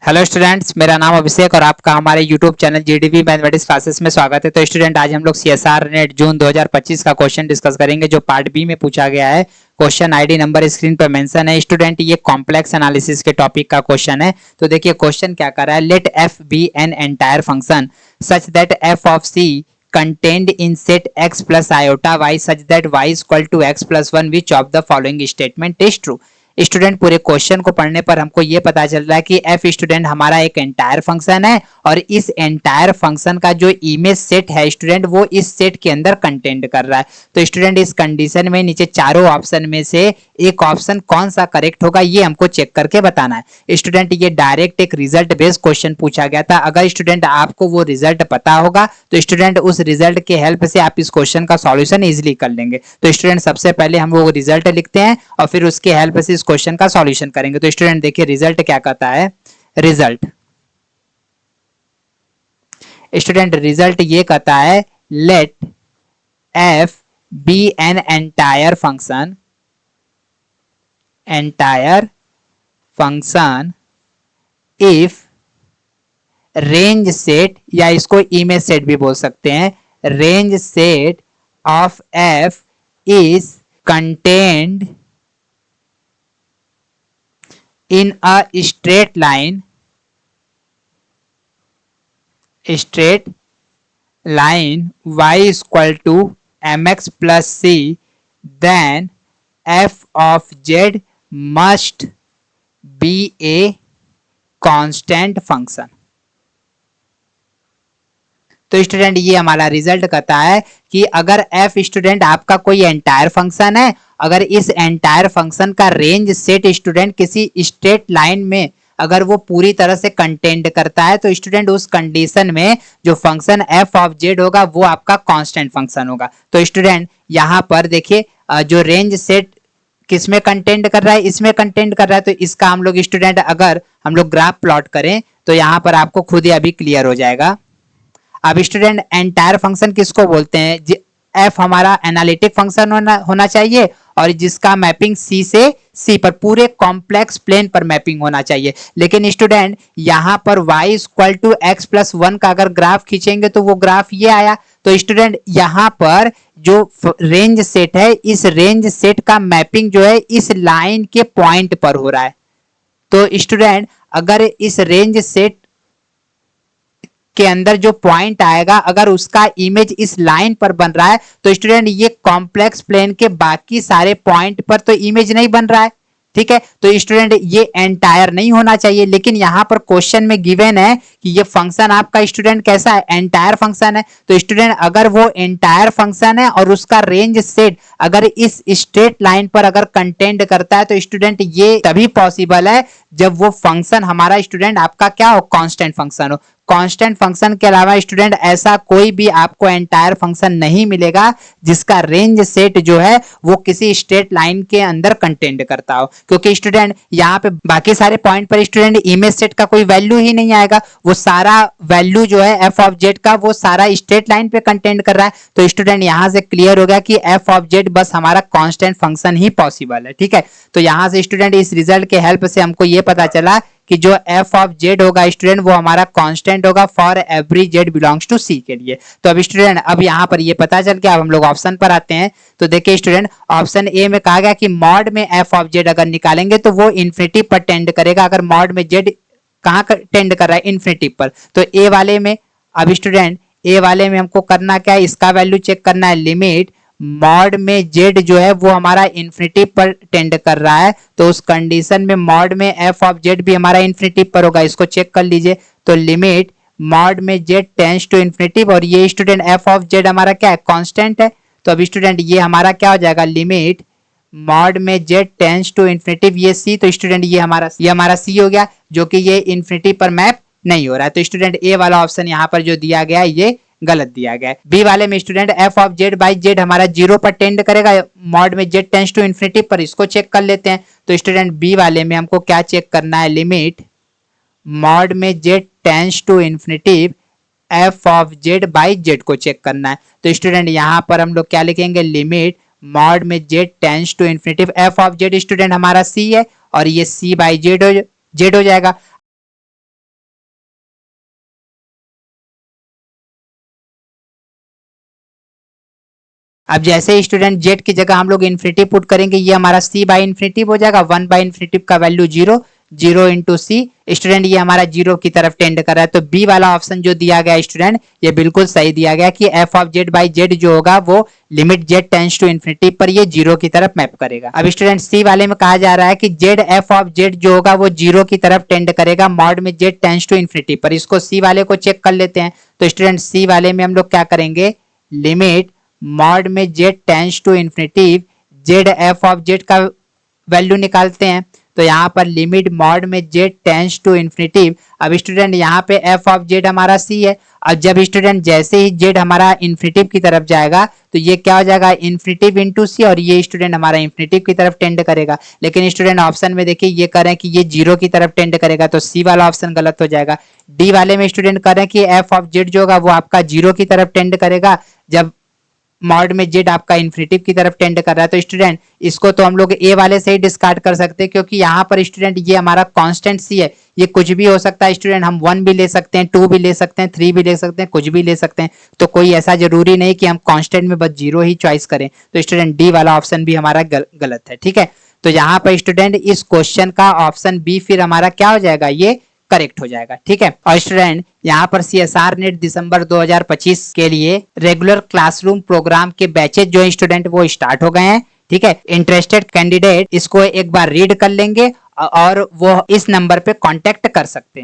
Hello students, मेरा नाम अभिषेक और आपका हमारे YouTube channel GDV mathematics classes में स्वागत है। तो स्टूडेंट, आज हम लोग सीएसआर नेट जून 2025 का क्वेश्चन डिस्कस करेंगे जो पार्ट बी में पूछा गया है। क्वेश्चन आईडी नंबर स्क्रीन पर मेंशन है। स्टूडेंट, ये कॉम्प्लेक्स एनालिसिस के टॉपिक का क्वेश्चन है। तो देखिए क्वेश्चन क्या कर रहा है। Let F be an entire function such that F of C contained in set x plus iota y such that y is equal to x plus 1 which of the following statement is true। Student, पूरे question को पढ़ने पर हमको ये पता चल रहा है कि एफ स्टूडेंट हमारा एक एंटायर फंक्शन है और इस एंटायर फंक्शन का जो इमेज सेट है स्टूडेंट वो इस सेट के अंदर कंटेंट कर रहा है। तो स्टूडेंट, इस कंडीशन में नीचे चारों ऑप्शन में से एक ऑप्शन कौन सा करेक्ट होगा ये हमको चेक करके बताना है। स्टूडेंट, ये डायरेक्ट एक रिजल्ट बेस्ड क्वेश्चन पूछा गया था। अगर स्टूडेंट आपको वो रिजल्ट पता होगा तो स्टूडेंट उस रिजल्ट के हेल्प से आप इस क्वेश्चन का सॉल्यूशन इजीली कर लेंगे। तो स्टूडेंट, सबसे पहले हम वो रिजल्ट लिखते हैं और फिर उसके हेल्प से इस क्वेश्चन का सॉल्यूशन करेंगे। तो स्टूडेंट देखिए रिजल्ट क्या कहता है। रिजल्ट ये कहता है let F be an entire function if range set, या इसको इमेज सेट भी बोल सकते हैं, range set of F is contained in a straight line y is equal to mx plus c, then f of z must be a constant function। तो student, ये हमारा result कहता है कि अगर f स्टूडेंट आपका कोई एंटायर फंक्शन है, अगर इस एंटायर फंक्शन का रेंज सेट स्टूडेंट किसी स्ट्रेट लाइन में अगर वो पूरी तरह से कंटेंट करता है तो स्टूडेंट उस कंडीशन में जो फंक्शन f ऑफ z होगा वो आपका कांस्टेंट फंक्शन होगा। तो स्टूडेंट यहाँ पर देखिए जो रेंज सेट किसमें कंटेंट कर रहा है, इसमें कंटेंट कर रहा है। तो इसका हम लोग स्टूडेंट अगर हम लोग ग्राफ प्लॉट करें तो यहाँ पर आपको खुद ही अभी क्लियर हो जाएगा। अब स्टूडेंट, एंटायर फंक्शन किसको बोलते हैं? एफ हमारा एनालिटिक फंक्शन होना चाहिए और जिसका मैपिंग सी से सी पर पूरे कॉम्प्लेक्स प्लेन पर मैपिंग होना चाहिए। लेकिन स्टूडेंट यहाँ पर y equal to X plus 1 का अगर ग्राफ खींचेंगे तो वो ग्राफ ये आया। तो स्टूडेंट यहाँ पर जो रेंज सेट है इस रेंज सेट का मैपिंग जो है इस लाइन के पॉइंट पर हो रहा है। तो स्टूडेंट, अगर इस रेंज सेट के अंदर जो पॉइंट आएगा अगर उसका इमेज इस लाइन पर बन रहा है तो स्टूडेंट ये कॉम्प्लेक्स प्लेन के बाकी सारे पॉइंट पर तो इमेज नहीं बन रहा है, ठीक है। तो स्टूडेंट ये एंटायर नहीं होना चाहिए। लेकिन यहां पर क्वेश्चन में गिवन है कि ये फंक्शन आपका स्टूडेंट कैसा है, एंटायर फंक्शन है। तो स्टूडेंट अगर वो एंटायर फंक्शन है और उसका रेंज सेट अगर इस स्ट्रेट लाइन पर अगर कंटेंट करता है तो स्टूडेंट ये तभी पॉसिबल है जब वो फंक्शन हमारा स्टूडेंट आपका क्या हो, कांस्टेंट फंक्शन हो। कांस्टेंट फंक्शन के अलावा स्टूडेंट ऐसा कोई भी आपको एंटायर फंक्शन नहीं मिलेगा जिसका रेंज सेट जो है वो किसी स्ट्रेट लाइन के अंदर कंटेंट करता हो, क्योंकि स्टूडेंट यहाँ पे बाकी सारे पॉइंट पर स्टूडेंट इमेज सेट का कोई वैल्यू ही नहीं आएगा। वो सारा वैल्यू जो है एफ ऑफ जेड का वो सारा स्ट्रेट लाइन पे कंटेंट कर रहा है। तो स्टूडेंट यहाँ से क्लियर हो गया कि एफ ऑफ जेड बस हमारा कांस्टेंट फंक्शन ही पॉसिबल है, ठीक है। तो यहाँ से स्टूडेंट इस रिजल्ट के हेल्प से हमको ये पता चला कि जो f ऑफ z होगा स्टूडेंट वो हमारा कांस्टेंट होगा for every z belongs to c के लिए। तो अब स्टूडेंट अब यहाँ पर ये पता चल गया। अब हम लोग ऑप्शन पर आते हैं। तो देखिए स्टूडेंट, ऑप्शन ए में कहा गया कि मॉड में f ऑफ z अगर निकालेंगे तो वो इन्फिनिटी पर टेंड करेगा। अगर मॉड में z कहाँ टेंड कर रहा है, इन्फिनिटी पर। तो ए वाले में अब स्टूडेंट ए वाले में हमको करना क्या है, इसका वैल्यू चेक करना है। लिमिट मॉड में z जो है वो हमारा इन्फिनिटी पर टेंड कर रहा है तो उस कंडीशन में मॉड में f ऑफ z भी हमारा इन्फिनिटी पर होगा। इसको चेक कर लीजिए। तो लिमिट मॉड में z टेंड्स टू इन्फिनिटी और ये स्टूडेंट f ऑफ z हमारा क्या है, कांस्टेंट है। तो अभी स्टूडेंट ये हमारा क्या हो जाएगा, लिमिट मॉड में z टेंड्स टू इन्फिनिटी ये c। तो स्टूडेंट ये हमारा c हो गया जो कि ये इन्फिनिटी पर मैप नहीं हो रहा है। तो स्टूडेंट ए वाला ऑप्शन यहाँ पर जो दिया गया है ये गलत दिया गया है। बी वाले में student f of z by z हमारा 0 पर टेंड करेगा मॉड में z टेंड्स टू इन्फिनिटी पर। इसको चेक कर लेते हैं। तो स्टूडेंट बी वाले में हमको क्या चेक करना है, लिमिट मॉड में z tends to infinity f of z by z को चेक करना है। तो स्टूडेंट यहाँ पर हम लोग क्या लिखेंगे, लिमिट मॉड में z tends to infinity f of z student हमारा c है और ये c बाई z हो जाएगा। अब जैसे स्टूडेंट जेड की जगह हम लोग इन्फिनिटी पुट करेंगे, ये हमारा सी बाई इन्फिनिटी हो जाएगा, 1/इन्फिनिटी का वैल्यू 0, 0 इंटू सी। स्टूडेंट ये हमारा 0 की तरफ टेंड कर रहा है, तो बी वाला ऑप्शन जो दिया गया स्टूडेंट ये बिल्कुल सही दिया गया कि F of Z by Z जो होगा वो limit Z tends to infinity पर ये 0 की तरफ मैप करेगा। अब स्टूडेंट सी वाले में कहा जा रहा है कि जेड एफ ऑफ जेड जो होगा वो 0 की तरफ टेंड करेगा मॉड में जेड टेंस टू इन्फिनिटी पर। इसको सी वाले को चेक कर लेते हैं। तो स्टूडेंट सी वाले में हम लोग क्या करेंगे, लिमिट मॉड में Z tends to infinity Z F of Z का वैल्यू निकालते हैं। तो यहाँ पर लिमिट मॉड में जेड टेंस टू इन्फिनिटी। अब स्टूडेंट यहाँ पे एफ ऑफ जेड हमारा सी है। अब जब स्टूडेंट जैसे ही जेड हमारा इन्फिनिटिव की तरफ जाएगा तो ये क्या हो जाएगा, इन्फिनिटिव इंटू सी, और ये स्टूडेंट हमारा इन्फिनिटिव की तरफ टेंड करेगा। लेकिन स्टूडेंट ऑप्शन में देखिए ये कर रहे हैं कि ये 0 की तरफ टेंड करेगा, तो सी वाला ऑप्शन गलत हो जाएगा। डी वाले में स्टूडेंट कर रहे हैं कि एफ ऑफ जेड जो होगा वो आपका 0 की तरफ टेंड करेगा जब मॉड में जेड आपका इन्फिनिटिव की तरफ टेंड कर रहा है। तो स्टूडेंट इसको तो हम लोग ए वाले से ही डिस्कार्ड कर सकते हैं, क्योंकि यहाँ पर स्टूडेंट ये हमारा कांस्टेंट सी है, ये कुछ भी हो सकता है स्टूडेंट। हम 1 भी ले सकते हैं, 2 भी ले सकते हैं, 3 भी ले सकते हैं, कुछ भी ले सकते हैं। तो कोई ऐसा जरूरी नहीं कि हम कांस्टेंट में बस 0 ही चॉइस करें। तो स्टूडेंट डी वाला ऑप्शन भी हमारा गलत है। ठीक है, तो यहाँ पर स्टूडेंट इस क्वेश्चन का ऑप्शन बी फिर हमारा क्या हो जाएगा, ये करेक्ट हो जाएगा। ठीक है, और स्टूडेंट यहाँ पर सीएसआर नेट दिसंबर 2025 के लिए रेगुलर क्लासरूम प्रोग्राम के बैचेज जो स्टूडेंट वो स्टार्ट हो गए हैं। ठीक है, इंटरेस्टेड कैंडिडेट इसको एक बार रीड कर लेंगे और वो इस नंबर पे कांटेक्ट कर सकते हैं।